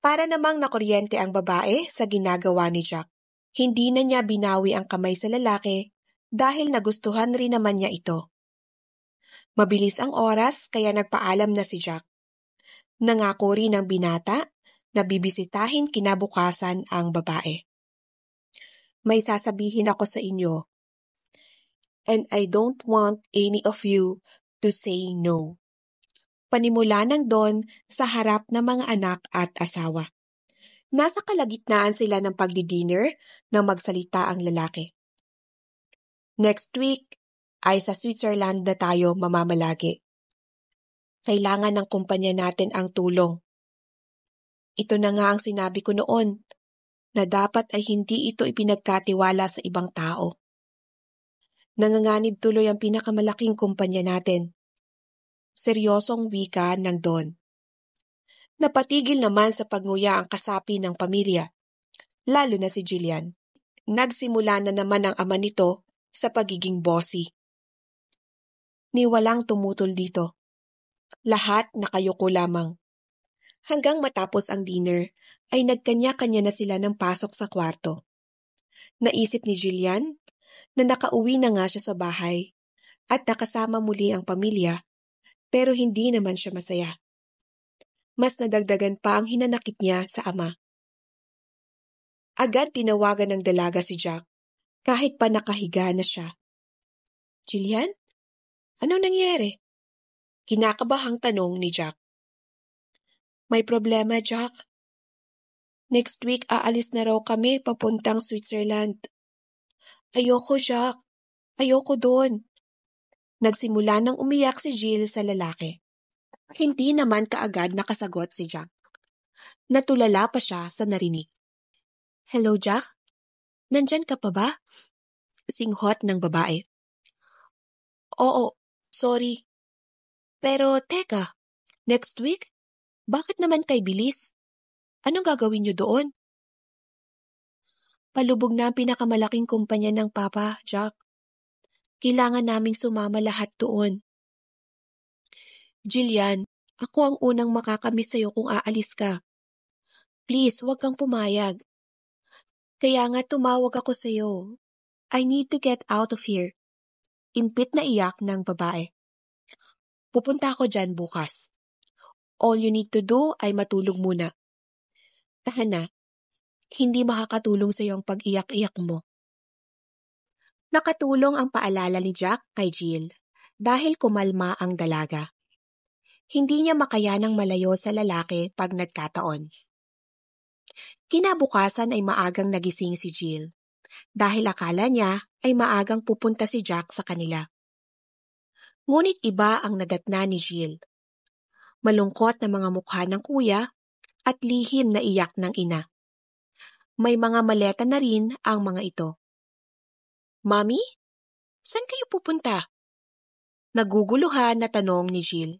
Para namang nakuryente ang babae sa ginagawa ni Jack. Hindi na niya binawi ang kamay sa lalaki dahil nagustuhan rin naman niya ito. Mabilis ang oras kaya nagpaalam na si Jack. Nangako rin ang binata na bibisitahin kinabukasan ang babae. May sasabihin ako sa inyo, and I don't want any of you to say no. Panimula ng Don sa harap ng mga anak at asawa. Nasa kalagitnaan sila ng pagdi-dinner nang magsalita ang lalaki. Next week ay sa Switzerland na tayo mamamalagi. Kailangan ng kumpanya natin ang tulong. Ito na nga ang sinabi ko noon, na dapat ay hindi ito ipinagkatiwala sa ibang tao. Nanganganib tuloy ang pinakamalaking kumpanya natin. Seryosong wika ng Don. Napatigil naman sa pagnguya ang kasapi ng pamilya, lalo na si Jillian. Nagsimula na naman ang ama nito sa pagiging bossy. Ni walang tumutol dito. Lahat nakayuko lamang. Hanggang matapos ang dinner, ay nagkanya-kanya na sila ng pasok sa kwarto. Naisip ni Jillian na nakauwi na nga siya sa bahay at nakasama muli ang pamilya, pero hindi naman siya masaya. Mas nadagdagan pa ang hinanakit niya sa ama. Agad tinawagan ng dalaga si Jack, kahit pa nakahiga na siya. Jillian? Anong nangyari? Kinakabahang tanong ni Jack. May problema, Jack. Next week aalis na raw kami papuntang Switzerland. Ayoko, Jack. Ayoko doon. Nagsimula nang umiyak si Jill sa lalaki. Hindi naman kaagad nakasagot si Jack. Natulala pa siya sa narinig. Hello, Jack? Nandyan ka pa ba? Singhot ng babae. Oo, sorry. Pero teka, next week? Bakit naman kay bilis? Anong gagawin niyo doon? Palubog na ang pinakamalaking kumpanya ng Papa, Jack. Kailangan naming sumama lahat doon. Jillian, ako ang unang makakamiss sa'yo kung aalis ka. Please, huwag kang pumayag. Kaya nga tumawag ako sa'yo. I need to get out of here. Impit na iyak ng babae. Pupunta ako dyan bukas. All you need to do ay matulog muna. Tahan na, hindi makakatulong sa iyong pag-iyak-iyak mo. Nakatulong ang paalala ni Jack kay Jill dahil kumalma ang dalaga. Hindi niya makayanang malayo sa lalaki pag nagkataon. Kinabukasan ay maagang nagising si Jill dahil akala niya ay maagang pupunta si Jack sa kanila. Ngunit iba ang nadatna ni Jill. Malungkot na mga mukha ng kuya at lihim na iyak ng ina. May mga maleta na rin ang mga ito. Mami, saan kayo pupunta? Naguguluhan na tanong ni Jill.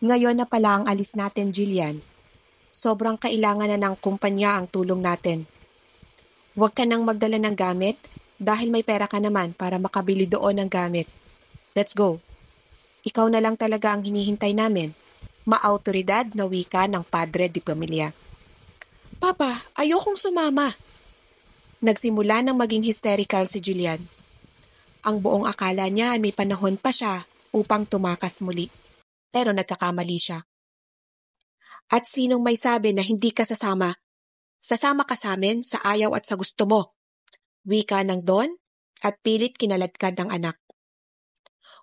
Ngayon na pala ang alis natin, Jillian. Sobrang kailangan na ng kumpanya ang tulong natin. Huwag ka nang magdala ng gamit dahil may pera ka naman para makabili doon ng gamit. Let's go. Ikaw na lang talaga ang hinihintay namin. Maautoridad na wika ng padre di pamilya. Papa, ayokong sumama. Nagsimula ng maging hysterical si Jillian. Ang buong akala niya may panahon pa siya upang tumakas muli. Pero nagkakamali siya. At sinong may sabi na hindi ka sasama? Sasama ka sa amin sa ayaw at sa gusto mo. Wika ng Don at pilit kinaladkad ng anak.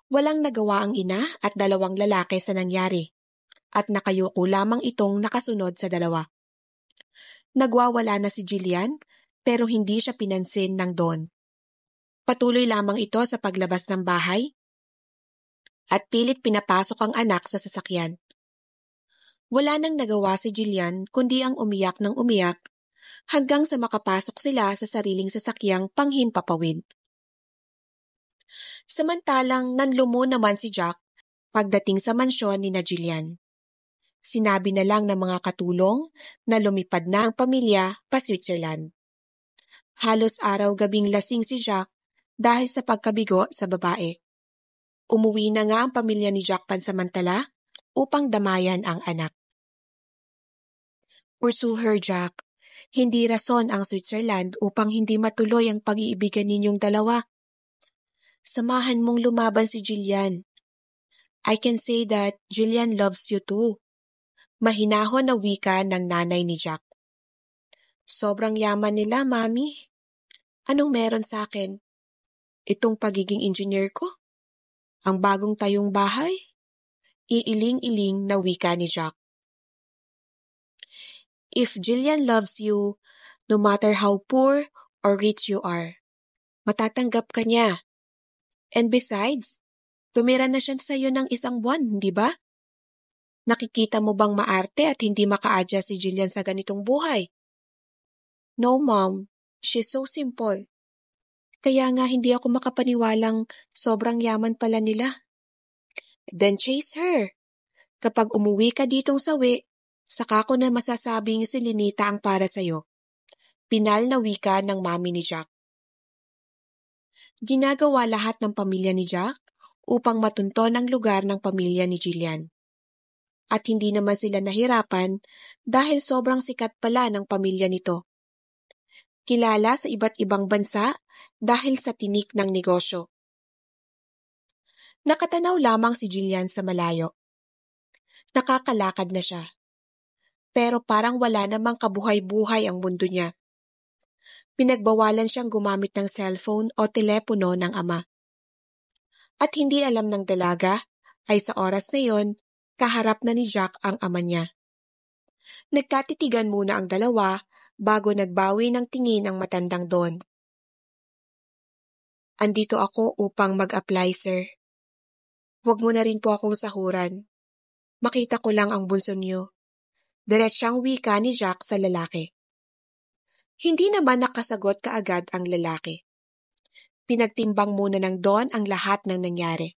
Walang nagawa ang ina at dalawang lalaki sa nangyari. At nakayuko lamang itong nakasunod sa dalawa. Nagwawala na si Jillian pero hindi siya pinansin ng Don. Patuloy lamang ito sa paglabas ng bahay at pilit pinapasok ang anak sa sasakyan. Wala nang nagawa si Jillian kundi ang umiyak ng umiyak hanggang sa makapasok sila sa sariling sasakyang panghimpapawid. Samantalang nanlumo naman si Jack pagdating sa mansyon ni na Jillian. Sinabi na lang ng mga katulong na lumipad na ang pamilya pa Switzerland. Halos araw-gabing lasing si Jack dahil sa pagkabigo sa babae. Umuwi na nga ang pamilya ni Jack pansamantala upang damayan ang anak. Pursue her, Jack. Hindi rason ang Switzerland upang hindi matuloy ang pag-iibigan ninyong dalawa. Samahan mong lumaban si Jillian. I can say that Jillian loves you too. Mahinahon na wika ng nanay ni Jack. Sobrang yaman nila, Mami. Anong meron sa akin? Itong pagiging engineer ko? Ang bagong tayong bahay? Iiling-iling na wika ni Jack. If Jillian loves you, no matter how poor or rich you are, matatanggap ka niya. And besides, tumira na siya sa iyo ng isang buwan, di ba? Nakikita mo bang maarte at hindi maka-adjust si Jillian sa ganitong buhay? No, Mom. She's so simple. Kaya nga hindi ako makapaniwalang sobrang yaman pala nila. Then chase her. Kapag umuwi ka ditong sawi, saka ko na masasabing si Linita ang para sa'yo. Pinal na wika ng mami ni Jack. Ginagawa lahat ng pamilya ni Jack upang matunton ang lugar ng pamilya ni Jillian. At hindi naman sila nahirapan dahil sobrang sikat pala ng pamilya nito. Kilala sa iba't ibang bansa dahil sa tinik ng negosyo. Nakatanaw lamang si Jillian sa malayo. Nakakalakad na siya. Pero parang wala namang kabuhay-buhay ang mundo niya. Pinagbawalan siyang gumamit ng cellphone o telepono ng ama. At hindi alam ng dalaga ay sa oras na yon, kaharap na ni Jack ang ama niya. Nagkatitigan muna ang dalawa bago nagbawi ng tingin ang matandang Don. Andito ako upang mag-apply, sir. Huwag mo na rin po akong sahuran. Makita ko lang ang bunso niyo. Diretsyang wika ni Jack sa lalaki. Hindi naman nakasagot kaagad ang lalaki. Pinagtimbang muna ng Don ang lahat ng nangyari.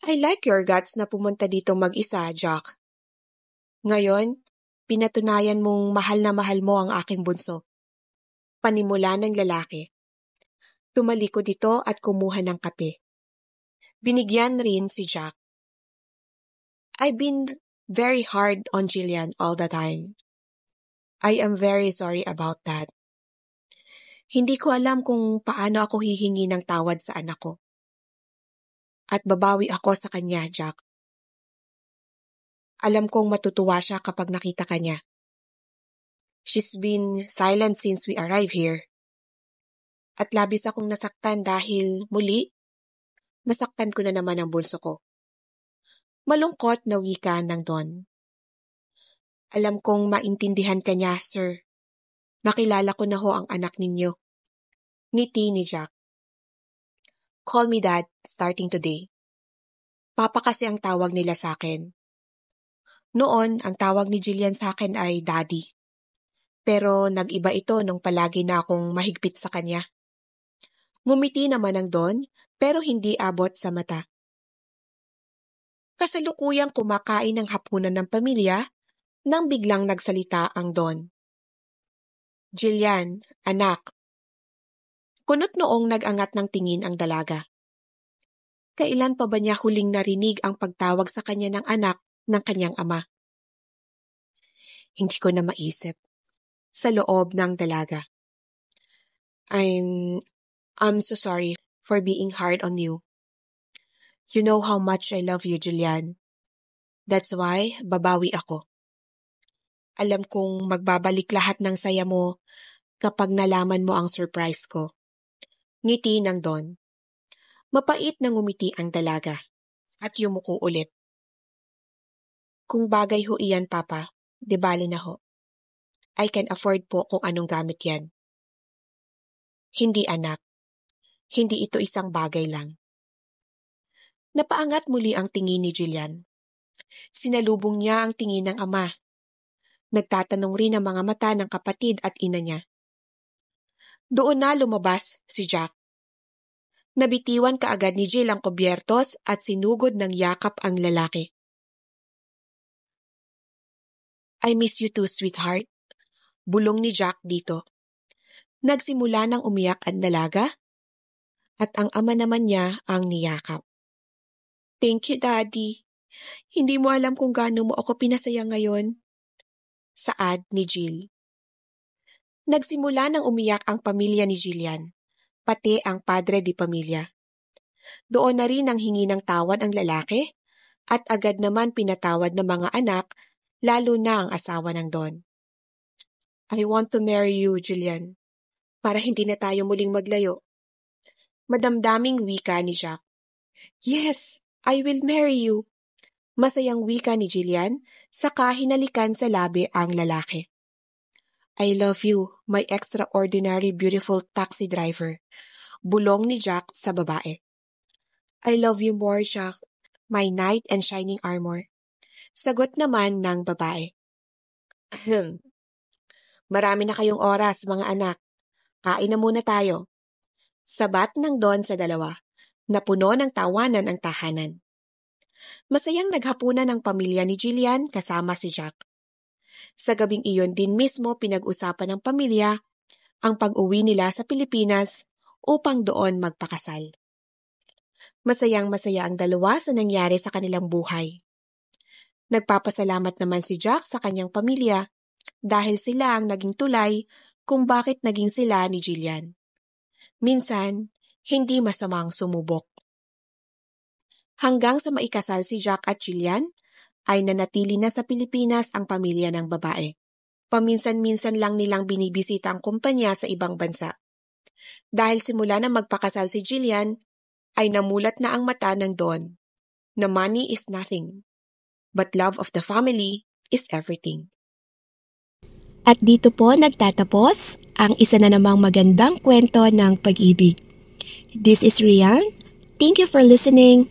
I like your guts na pumunta dito mag-isa, Jack. Ngayon, pinatunayan mong mahal na mahal mo ang aking bunso. Panimula ng lalaki. Tumalikod ito at kumuha ng kape. Binigyan rin si Jack. I've been very hard on Jillian all the time. I am very sorry about that. Hindi ko alam kung paano ako hihingi ng tawad sa anak ko. At babawi ako sa kanya, Jack. Alam kong matutuwa siya kapag nakita ka niya. She's been silent since we arrived here. At labis akong nasaktan dahil muli, nasaktan ko na naman ang bunso ko. Malungkot na wika ng Don. Alam kong maintindihan ka niya, sir. Nakilala ko na ho ang anak ninyo. Ngiti ni Jack. Call me Dad starting today. Papa kasi ang tawag nila sa akin. Noon, ang tawag ni Jillian sa akin ay Daddy. Pero nag-iba ito nung palagi na akong mahigpit sa kanya. Ngumiti naman ang Don, pero hindi abot sa mata. Kasalukuyang kumakain ng hapunan ng pamilya nang biglang nagsalita ang Don. Jillian, anak. Kunot noong nag-angat ng tingin ang dalaga. Kailan pa ba niya huling narinig ang pagtawag sa kanya ng anak ng kanyang ama? Hindi ko na maisip. Sa loob ng dalaga. I'm so sorry for being hard on you. You know how much I love you, Jillian. That's why babawi ako. Alam kong magbabalik lahat ng saya mo kapag nalaman mo ang surprise ko. Ngiti ng Don. Mapait na ngumiti ang dalaga at yumuko ulit. Kung bagay ho iyan, Papa, di bali na ho. I can afford po kung anong gamit yan. Hindi, anak. Hindi ito isang bagay lang. Napaangat muli ang tingin ni Jillian. Sinalubong niya ang tingin ng ama. Nagtatanong rin ang mga mata ng kapatid at ina niya. Doon na lumabas si Jack. Nabitiwan kaagad ni Jill ang kubyertos at sinugod ng yakap ang lalaki. I miss you too, sweetheart. Bulong ni Jack dito. Nagsimula ng umiyak ang dalaga at ang ama naman niya ang niyakap. Thank you, Daddy. Hindi mo alam kung gaano mo ako pinasaya ngayon. Saad ni Jill. Nagsimula ng umiyak ang pamilya ni Jillian, pati ang padre di pamilya. Doon na rin ang hingi ng tawad ang lalaki at agad naman pinatawad ng mga anak, lalo na ang asawa ng Don. I want to marry you, Jillian. para hindi na tayo muling maglayo. Madamdaming wika ni Jack. Yes, I will marry you. Masayang wika ni Jillian, saka hinalikan sa labi ang lalaki. I love you, my extraordinary beautiful taxi driver. Bulong ni Jack sa babae. I love you more, Jack, my knight and shining armor. Sagot naman ng babae. Marami na kayong oras, mga anak. Kain na muna tayo. Sabat ng Don sa dalawa. Napuno ng tawanan ang tahanan. Masayang naghapunan ang pamilya ni Jillian kasama si Jack. Sa gabing iyon din mismo pinag-usapan ng pamilya ang pag-uwi nila sa Pilipinas upang doon magpakasal. Masayang-masaya ang dalawa sa nangyari sa kanilang buhay. Nagpapasalamat naman si Jack sa kanyang pamilya dahil sila ang naging tulay kung bakit naging sila ni Jillian. Minsan, hindi masamang sumubok. Hanggang sa maikasal si Jack at Jillian, ay nanatili na sa Pilipinas ang pamilya ng babae. Paminsan-minsan lang nilang binibisita ang kumpanya sa ibang bansa. Dahil simula na magpakasal si Jillian, ay namulat na ang mata ng Don na money is nothing, but love of the family is everything. At dito po nagtatapos ang isa na namang magandang kwento ng pag-ibig. This is Rian. Thank you for listening.